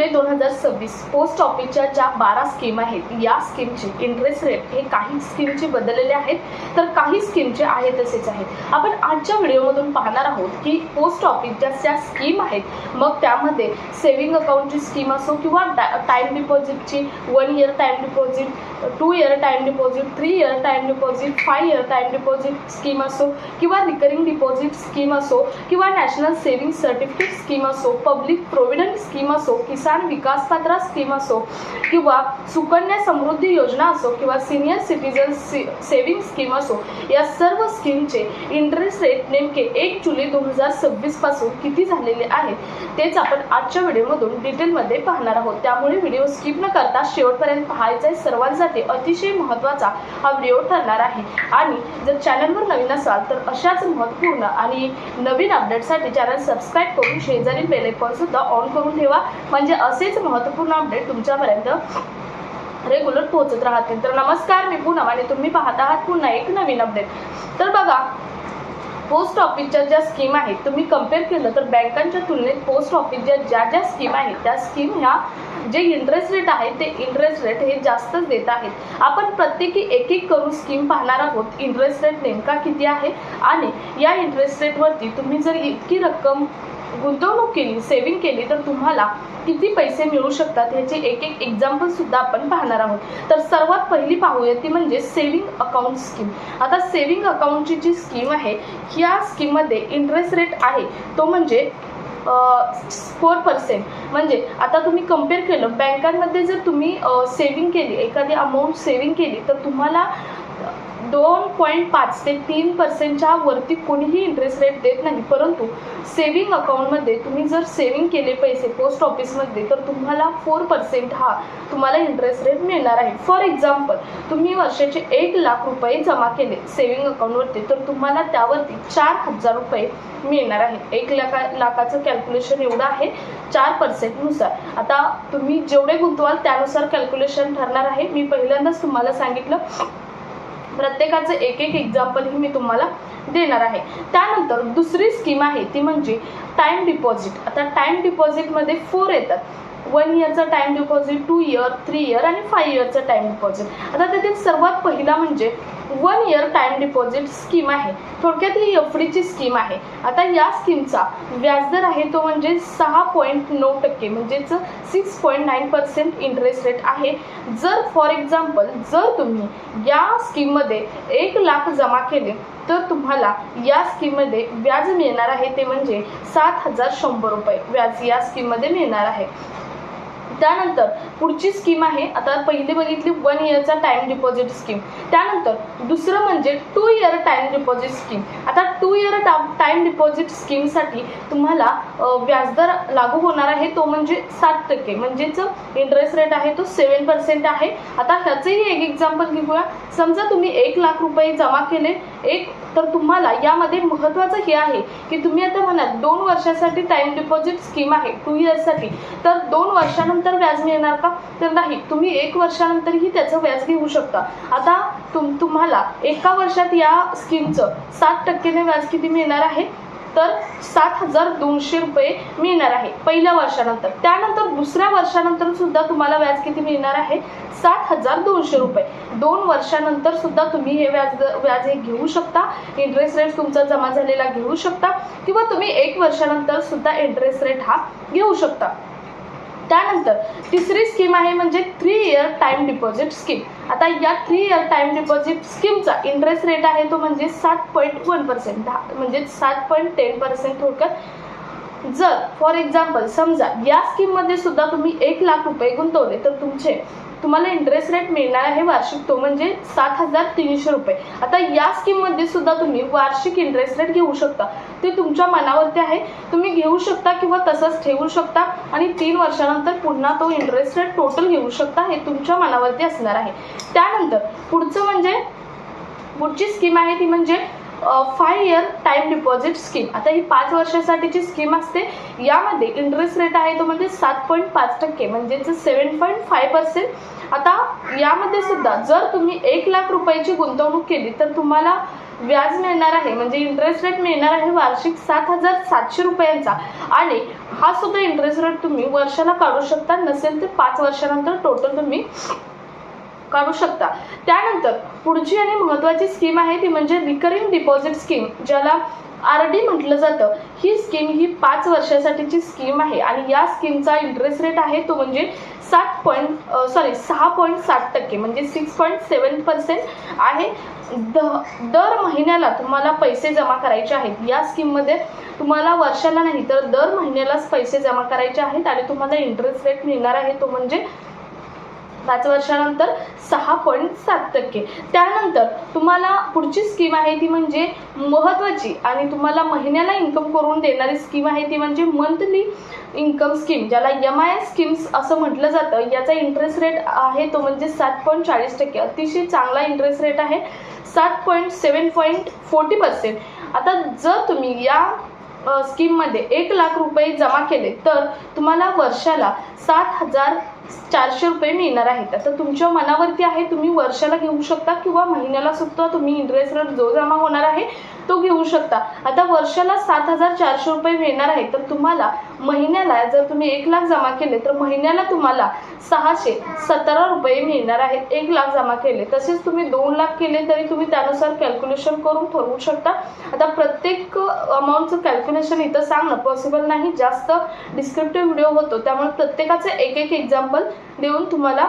जुलै 2026 post ऑफिसच्या ज्या 12 scheme आहेत या स्कीमचे इंटरेस्ट रेट हे काही स्कीमचे बदललेले आहेत तर काही स्कीमचे आहे तसेच आहेत। आपण आजच्या व्हिडिओमधून पाहणार आहोत की पोस्ट ऑफिसच्या ज्या स्कीम आहेत मग त्यामध्ये सेव्हिंग अकाउंटची स्कीम असो किंवा टाइम डिपॉझिटची 1 year time deposit, 2 year time deposit, 3 year time deposit, 5 year time deposit scheme असो किंवा रिकरिंग डिपॉझिट स्कीम असो किंवा नॅशनल सेव्हिंग सर्टिफिकेट स्कीम असो, पब्लिक प्रोव्हिडंट स्कीम असो, किसान विकास पात्र स्कीम असो किंवा सुकन्या समृद्धी योजना असो किंवा सीनियर सिटीजन सेव्हिंग स्कीम असो, या सर्व स्कीमचे इंटरेस्ट रेट नेमके 1 जुलै 2026 पासून किती झालेले आहेत तेच आपण आजच्या व्हिडिओमधून डिटेलमध्ये पाहणार आहोत। त्यामुळे व्हिडिओ स्किप न करता शेवटपर्यंत पाहायचा आहे। सर्वांसाठी अतिशय महत्त्वाचा हा व्हिडिओ ठरणार आहे आणि जर चॅनलवर नवीन असाल तर अशाच महत्त्वपूर्ण आणि नवीन अपडेटसाठी चॅनल सबस्क्राइब करून शेजारील बेल आयकॉन सुद्धा ऑन करून ठेवा, म्हणजे असेच महत्त्वपूर्ण अपडेट तुमच्यापर्यंत रेग्युलर पोहोचत राहतील। तर नमस्कार, मी पूनम आणि तुम्ही पाहत आहात पुन्हा एक नवीन अपडेट। तर बघा, पोस्ट ऑफिसच्या ज्या स्कीम आहेत तुम्ही कंपेअर केलं तर बँकांच्या तुलनेत पोस्ट ऑफिसच्या ज्या स्कीम आहेत त्या स्कीम ह्या जे इंटरेस्ट रेट आहे ते इंटरेस्ट रेट हे जास्तच देत आहेत। आपण प्रत्येकी एक करून स्कीम पाहणार आहोत इंटरेस्ट रेट नेमका किती आहे आणि या इंटरेस्ट रेटवरती तुम्ही जर इतकी रक्कम गुंतवणूक केली, सेव्हिंग केली तर तुम्हाला किती पैसे मिळू शकतात ह्याचे एक एक्झाम्पल सुद्धा आपण पाहणार आहोत। तर सर्वात पहिली पाहूया ती म्हणजे सेव्हिंग अकाउंट स्कीम। आता सेव्हिंग अकाउंटची जी स्कीम आहे या स्कीममध्ये इंटरेस्ट रेट आहे तो म्हणजे 4%। म्हणजे आता तुम्ही कंपेअर केलं बँकांमध्ये जर तुम्ही सेव्हिंग केली, एखादी अमाऊंट सेव्हिंग केली तर तुम्हाला 2.5 ते 3% वरती कोणीही इंटरेस्ट रेट देत नाही, परंतु सेव्हिंग अकाउंटमध्ये तुम्ही जर सेव्हिंग केले पैसे पोस्ट ऑफिसमध्ये तर तुम्हाला 4% हा तुम्हाला इंटरेस्ट रेट मिळणार आहे। फॉर एक्झाम्पल, तुम्ही वर्षाचे 1 लाख रुपये जमा केले सेव्हिंग अकाउंटवरती तर तुम्हाला त्यावरती 4,000 रुपये मिळणार आहे। 1 लाखाचं कॅल्क्युलेशन एवढं आहे 4% नुसार। आता तुम्ही जेवढे गुंतवाल त्यानुसार कॅल्क्युलेशन ठरणार आहे। मी पहिल्यांदाच तुम्हाला सांगितलं, प्रत्येकाचं एक एक्झाम्पल ही मी तुम्हाला देणार आहे। त्यानंतर दुसरी स्कीम आहे ती म्हणजे टाइम डिपॉझिट। आता टाइम डिपॉझिटमध्ये 4 येतात, 1 इयरचा टाइम डिपॉझिट, 2 इयर, 3 इयर आणि 5 इयरचा टाइम डिपॉझिट। आता त्यातील सर्वात पहिला म्हणजे 1 इयर टाइम डिपॉझिट स्कीम आहे। थोडक्यात ही एफडीची स्कीम आहे। आता या स्कीमचा व्याजदर आहे तो म्हणजे 6.9% म्हणजेच 6.9% इंटरेस्ट रेट आहे। जर फॉर एक्झाम्पल जर तुम्ही या स्कीममध्ये 1 लाख जमा केले तर तुम्हाला या स्कीममध्ये व्याज मिळणार आहे ते म्हणजे 7,100 रुपये व्याज या स्कीममध्ये मिळणार आहे। त्यानंतर पुढची स्कीम आहे, आता पहिली बघितली 1 इयरचा टाइम डिपॉझिट स्कीम, त्यानंतर दुसरं म्हणजे 2 इयर टाइम डिपॉझिट स्कीम। आता 2 इयर टाइम डिपॉझिट स्कीमसाठी तुम्हाला व्याजदर लागू होणार आहे तो म्हणजे 7%, म्हणजेच इंटरेस्ट रेट आहे तो 7% आहे। आता ह्याचंही एक एक्झाम्पल घेऊया। समजा तुम्ही 1 लाख रुपये जमा केले तर तुम्हाला यामध्ये महत्त्वाचं हे आहे की तुम्ही आता म्हणाल 2 वर्षासाठी टाइम डिपॉझिट स्कीम आहे 2 इयर्ससाठी, तर 2 वर्षानंतर व्याज मिळणार का? तर नाही, तुम्ही 1 वर्षानंतरही त्याचं व्याज घेऊ शकता। आता तुम्हाला एका वर्षात या स्कीमचं 7%ने व्याज किती मिळणार आहे तर 7,200 रुपये मिळणार आहे पहिल्या वर्षानंतर। त्यानंतर दुसऱ्या वर्षानंतर सुद्धा तुम्हाला व्याज किती मिळणार आहे 7,200 रुपये। 2 वर्षानंतर सुद्धा तुम्ही हे व्याज हे घेऊ शकता, इंटरेस्ट रेट तुमचा जमा झालेला घेऊ शकता किंवा तुम्ही 1 वर्षानंतर सुद्धा इंटरेस्ट रेट हा घेऊ शकता। त्यानंतर तिसरी स्कीम आहे म्हणजे 3 इयर टाइम डिपॉझिट स्कीम। आता या 3 इयर टाइम डिपॉझिट स्कीमचा इंटरेस्ट रेट आहे तो म्हणजे 7.1%, म्हणजे 7.10%। थोडक्यात जर फॉर एक्झाम्पल समजा या स्कीममध्ये सुद्धा तुम्ही 1 लाख रुपये गुंतवले तर तुम्हाला इंटरेस्ट रेट मिळणार आहे वार्षिक तो म्हणजे 7,300 रुपये। आता या स्कीममध्ये सुद्धा तुम्ही वार्षिक इंटरेस्ट रेट घेऊ शकता, ते तुमच्या मनावरती आहे, तुम्ही घेऊ शकता किंवा तसंच ठेवू शकता आणि 3 वर्षानंतर पुन्हा तो इंटरेस्ट रेट टोटल घेऊ शकता, हे तुमच्या मनावरती असणार आहे। त्यानंतर पुढचं म्हणजे पुढची स्कीम आहे ती म्हणजे 5 इयर टाइम डिपॉझिट स्कीम। आता ही 5 वर्षासाठीची स्कीम असते, यामध्ये इंटरेस्ट रेट आहे तो म्हणजे 7.5% म्हणजेच 7.5%। आता यामध्ये सुद्धा जर तुम्ही 1 लाख रुपयाची गुंतवणूक केली तर तुम्हाला व्याज मिळणार आहे, म्हणजे इंटरेस्ट रेट मिळणार आहे वार्षिक 7,700 रुपयांचा. आणि हा सुद्धा इंटरेस्ट रेट तुम्ही वर्षाला काढू शकता, नसेल तर 5 वर्षानंतर टोटल तुम्ही काढू शकता. त्यानंतर पुढची आणि महत्त्वाची स्कीम आहे ती म्हणजे रिकरिंग डिपॉझिट स्कीम, ज्याला RD म्हटलं जातं. ही स्कीम ही 5 वर्षासाठीची स्कीम आहे आणि या स्कीमचा इंटरेस्ट रेट आहे तो म्हणजे 6.7% म्हणजे 6.7% आहे. दर महिन्याला तुम्हाला पैसे जमा करायचे आहेत. या स्कीममध्ये तुम्हाला वर्षाला नाही तर दर महिन्यालाच पैसे जमा करायचे आहेत आणि तुम्हाला इंटरेस्ट रेट मिळणार आहे तो म्हणजे 5 वर्षानंतर 6.7%. त्यानंतर तुम्हाला पुढची स्कीम आहे ती म्हणजे महत्त्वाची आणि तुम्हाला महिन्याला इन्कम करून देणारी स्कीम आहे ती म्हणजे मंथली इन्कम स्कीम, ज्याला MIS स्कीम्स असं म्हटलं जातं. याचा इंटरेस्ट रेट आहे तो म्हणजे 7.40%. अतिशय चांगला इंटरेस्ट रेट आहे, 7.40%. आता जर तुम्ही या स्कीममध्ये 1 लाख रुपये जमा केले तर तुम्हाला वर्षाला 7,400 रुपये मिळणार आहेत. आता तुमच्या मनावरती आहे, तुम्ही वर्षाला घेऊ शकता किंवा महिन्याला सुद्धा तुम्ही इंटरेस्ट रेट जो जमा होणार आहे तो घेऊ शकता. आता वर्षाला 7,400 रुपये मिळणार आहे तर तुम्हाला महिन्याला जर तुम्ही 1 लाख जमा केले तर महिन्याला तुम्हाला 617 रुपये मिळणार आहेत 1 लाख जमा केले. तसेच तुम्ही 2 लाख केले तरी तुम्ही त्यानुसार कॅल्क्युलेशन करून ठरवू शकता. आता प्रत्येक अमाऊंटचं कॅल्क्युलेशन इथं सांगणं पॉसिबल नाही, जास्त डिस्क्रिप्टिव्ह व्हिडिओ होतो, त्यामुळे प्रत्येकाचं एक एक्झाम्पल देऊन तुम्हाला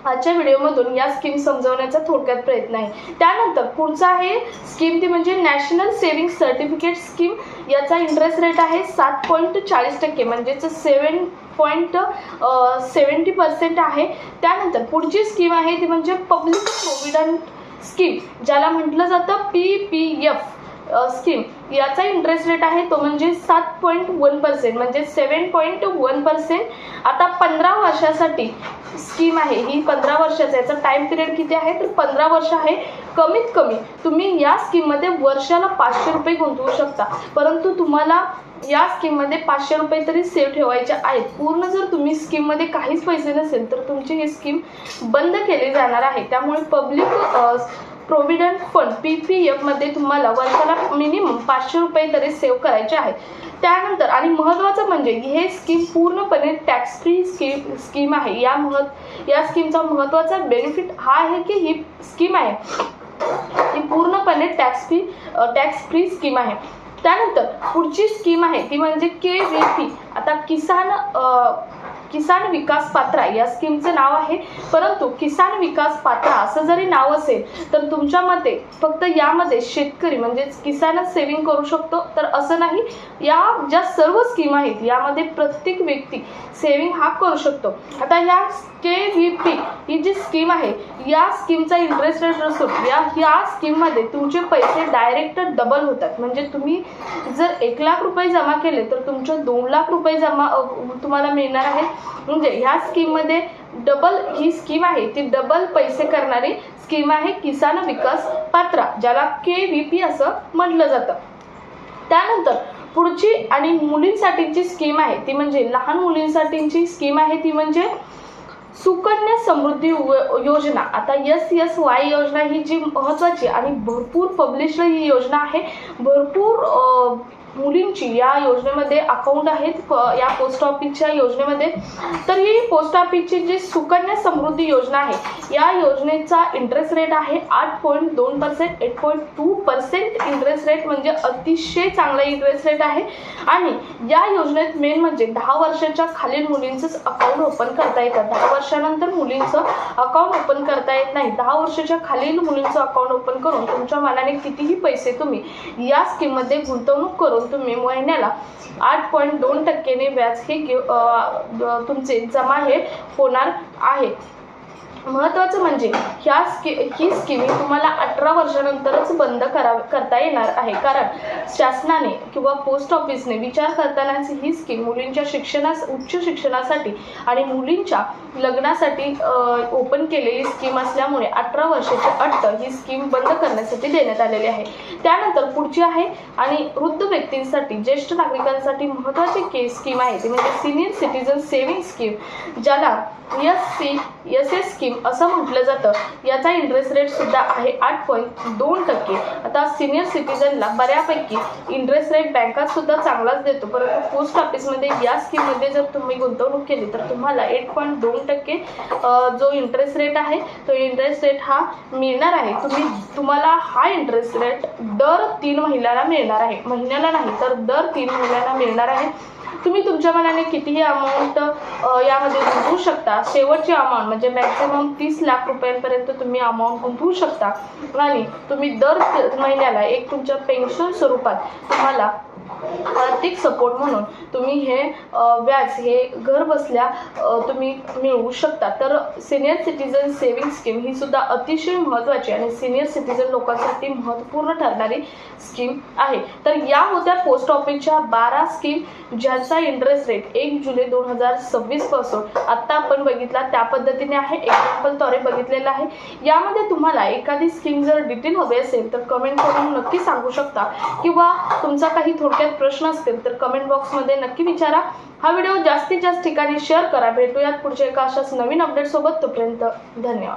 आजच्या व्हिडिओमधून या स्कीम समजवण्याचा थोडक्यात प्रयत्न आहे. त्यानंतर पुढचा आहे स्कीम ती म्हणजे नॅशनल सेव्हिंग सर्टिफिकेट स्कीम. याचा इंटरेस्ट रेट आहे 7.40% म्हणजेच 7.70% आहे. त्यानंतर पुढची स्कीम आहे ती म्हणजे पब्लिक प्रोव्हिडंट स्कीम, ज्याला म्हटलं जातं PPF स्कीम. याचा इंटरेस्ट रेट आहे तो म्हणजे 7.1% म्हणजे 7.1%. आता 15 वर्षासाठी स्कीम आहे ही, 15 वर्षाचा. याचा टाइम पिरियड किती आहे तर 15 वर्ष आहे. कमीत कमी तुम्ही या स्कीममध्ये वर्षाला 500 रुपये गुंतवू शकता, परंतु तुम्हाला या स्कीममध्ये 500 रुपये तरी सेव्ह ठेवायचे आहेत. पूर्ण जर तुम्ही स्कीममध्ये काहीच पैसे नसेल तर तुमची ही स्कीम बंद केली जाणार आहे. त्यामुळे पब्लिक प्रोव्हिडंट फंड PPF मध्ये तुम्हाला वर्षाला मिनिमम 500 रुपये तरी सेव्ह करायचे आहेत. त्यानंतर आणि महत्त्वाचं म्हणजे हे स्कीम पूर्णपणे टॅक्स फ्री स्कीम आहे. या स्कीमचा महत्त्वाचा बेनिफिट हा आहे की ही स्कीम आहे ही पूर्णपणे टॅक्स फ्री स्कीम आहे. त्यानंतर पुढची स्कीम आहे ती म्हणजे KVP. आता किसान विकास पात्रा या स्कीमचं नाव आहे, परंतु किसान विकास पात्रा असं जरी नाव असेल तर तुमच्या मते फक्त यामध्ये शेतकरी म्हणजेच किसानच सेव्हिंग करू शकतो तर असं नाही. या ज्या सर्व स्कीम आहेत यामध्ये प्रत्येक व्यक्ती सेव्हिंग हा करू शकतो. आता या KVP ही जी स्कीम आहे या स्कीमचा इंटरेस्ट रेट असून या स्कीममध्ये तुमचे पैसे डायरेक्ट डबल होतात. म्हणजे तुम्ही जर 1 लाख रुपये जमा केले तर तुमचे 2 लाख रुपये तुम्हाला मिळणार आहेत. म्हणजे ह्या स्कीममध्ये डबल ही स्कीम आहे ती डबल पैसे करणारी स्कीम आहे किसान विकास पात्रा, ज्याला KVP असं म्हटलं जातं. त्यानंतर पुढची आणि मुलींसाठीची स्कीम आहे ती म्हणजे लहान मुलींसाठीची स्कीम आहे ती म्हणजे सुकन्या समृद्धी योजना. आता SSY योजना ही जी महत्त्वाची आणि भरपूर पब्लिश्ड ही योजना आहे. भरपूर मुलींची या योजनेमध्ये अकाउंट आहेत या पोस्ट ऑफिसच्या योजनेमध्ये. तर ही पोस्ट ऑफिसची जी सुकन्या समृद्धी योजना आहे या योजनेचा इंटरेस्ट रेट आहे 8.2%, 8.2% इंटरेस्ट रेट म्हणजे अतिशय चांगला इंटरेस्ट रेट आहे. आणि या योजनेत मेन म्हणजे 10 वर्षाच्या खालील मुलींचंच अकाउंट ओपन करता येतं. 10 वर्षानंतर मुलींचं अकाउंट ओपन करता येत नाही. 10 वर्षाच्या खालील मुलींचं अकाउंट ओपन करून तुमच्या मनाने कितीही पैसे तुम्ही या स्कीममध्ये गुंतवणूक करून तुम्ही महिन्याला 8.2% व्याज हे तुमचे जमा हे होणार आहे. महत्त्वाचं म्हणजे ही स्कीम तुम्हाला 18 वर्षानंतरच बंद करता येणार आहे, कारण शासनाने किंवा पोस्ट ऑफिसने विचार करतानाच ही स्कीम मुलींच्या उच्च शिक्षणासाठी आणि मुलींच्या लग्नासाठी ओपन केलेली स्कीम असल्यामुळे 18 वर्षाची अट ही स्कीम बंद करण्यासाठी देण्यात आलेली आहे. त्यानंतर पुढची आहे आणि वृद्ध व्यक्तींसाठी ज्येष्ठ नागरिकांसाठी महत्त्वाची स्कीम आहे ती म्हणजे सिनियर सिटीजन सेव्हिंग स्कीम, ज्याला SC स्कीम असं म्हटलं जातं. याचा इंटरेस्ट रेट सुद्धा आहे 8.2%. आता सिनियर सिटीजनला बऱ्यापैकी इंटरेस्ट रेट बँका सुद्धा चांगलाच देतो, परंतु पोस्ट ऑफिसमध्ये या स्कीममध्ये जर तुम्ही गुंतवणूक केली तर तुम्हाला 8.2% जो इंटरेस्ट रेट आहे तो इंटरेस्ट रेट हा मिळणार आहे. तुम्हाला हा इंटरेस्ट रेट दर 3 महिन्याला मिळणार आहे, महिन्याला नाही तर दर 3 महिन्याला मिळणार आहे. तुम्ही तुमच्या मनाने कितीही अमाऊंट यामध्ये गुंतवू शकता. शेवटची अमाऊंट म्हणजे मॅक्झिमम 30 लाख रुपयांपर्यंत तुम्ही अमाऊंट गुंतवू शकता आणि तुम्ही दर महिन्याला एक तुमच्या पेन्शन स्वरूपात तुम्हाला आर्थिक सपोर्ट म्हणून तुम्ही हे व्याज हे घर बसल्या तुम्ही मिळवू शकता. तर सिनियर सिटीजन सेव्हिंग स्कीम ही सुद्धा अतिशय महत्त्वाची आणि सिनियर सिटीजन लोकांसाठी महत्त्वपूर्ण ठरणारी स्कीम आहे. तर या होत्या पोस्ट ऑफिसच्या 12 स्कीम ज्यांचा इंटरेस्ट रेट 1 जुलै 2026 पासून आत्ता आपण बघितला त्या पद्धतीने आहे, एक्झाम्पलद्वारे बघितलेलं आहे. यामध्ये तुम्हाला एखादी स्कीम जर डिटेल हवी असेल तर कमेंट करून नक्की सांगू शकता किंवा तुमचा काही थोडक्यात प्रश्न असतील तर कमेंट बॉक्समध्ये नक्की विचारा. हा व्हिडिओ जास्तीत जास्त ठिकाणी शेअर करा. भेटूयात पुढच्या एका अशाच नवीन अपडेट सोबत. तोपर्यंत धन्यवाद.